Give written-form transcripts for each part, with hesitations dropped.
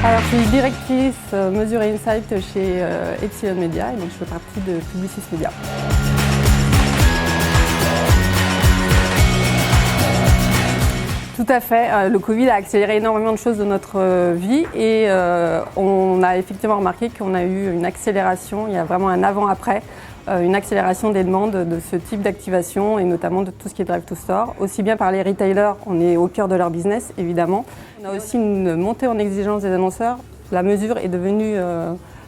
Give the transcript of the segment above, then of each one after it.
Alors, je suis directrice Mesure et Insight chez Epsilon Media et donc je fais partie de Publicis Media. Tout à fait. Le Covid a accéléré énormément de choses de notre vie et on a effectivement remarqué qu'on a eu une accélération, il y a vraiment un avant-après, une accélération des demandes de ce type d'activation et notamment de tout ce qui est Drive to Store, aussi bien par les retailers, on est au cœur de leur business évidemment. On a aussi une montée en exigence des annonceurs, la mesure est devenue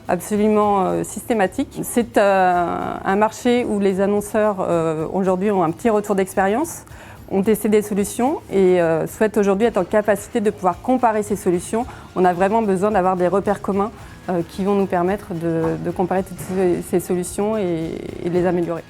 absolument systématique. C'est un marché où les annonceurs aujourd'hui ont un petit retour d'expérience, ont testé des solutions et souhaitent aujourd'hui être en capacité de pouvoir comparer ces solutions. On a vraiment besoin d'avoir des repères communs qui vont nous permettre de comparer toutes ces solutions et les améliorer.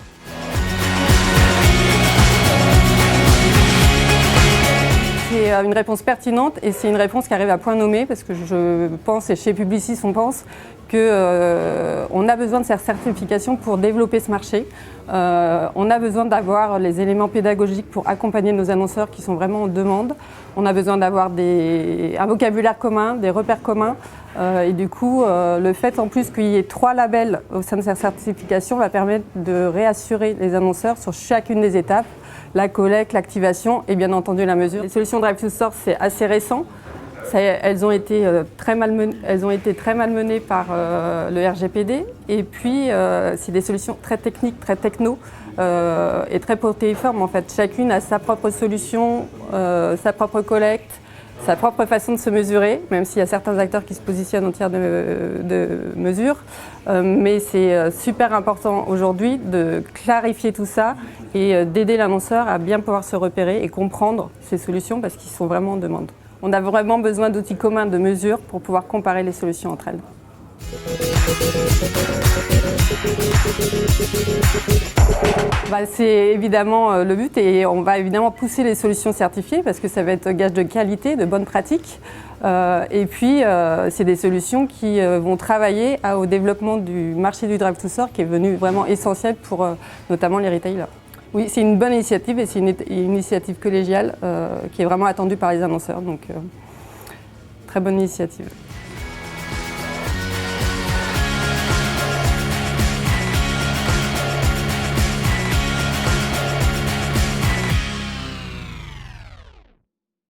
C'est une réponse pertinente et c'est une réponse qui arrive à point nommé parce que je pense, et chez Publicis on pense, qu'on a besoin de cette certification pour développer ce marché. On a besoin d'avoir les éléments pédagogiques pour accompagner nos annonceurs qui sont vraiment en demande. On a besoin d'avoir un vocabulaire commun, des repères communs. Et du coup, le fait en plus qu'il y ait 3 labels au sein de cette certification va permettre de réassurer les annonceurs sur chacune des étapes, la collecte, l'activation et bien entendu la mesure. Les solutions Drive to Store, c'est assez récent. Elles ont été très mal menées par le RGPD et puis c'est des solutions très techniques, très techno et très protéiformes en fait. Chacune a sa propre solution, sa propre collecte, sa propre façon de se mesurer, même s'il y a certains acteurs qui se positionnent en tiers de mesure. Mais c'est super important aujourd'hui de clarifier tout ça et d'aider l'annonceur à bien pouvoir se repérer et comprendre ces solutions parce qu'ils sont vraiment en demande. On a vraiment besoin d'outils communs de mesure pour pouvoir comparer les solutions entre elles. C'est évidemment le but et on va évidemment pousser les solutions certifiées parce que ça va être gage de qualité, de bonnes pratiques. Et puis c'est des solutions qui vont travailler au développement du marché du Drive to Store qui est devenu vraiment essentiel pour notamment les retailers. Oui, c'est une bonne initiative et c'est une initiative collégiale qui est vraiment attendue par les annonceurs, donc très bonne initiative.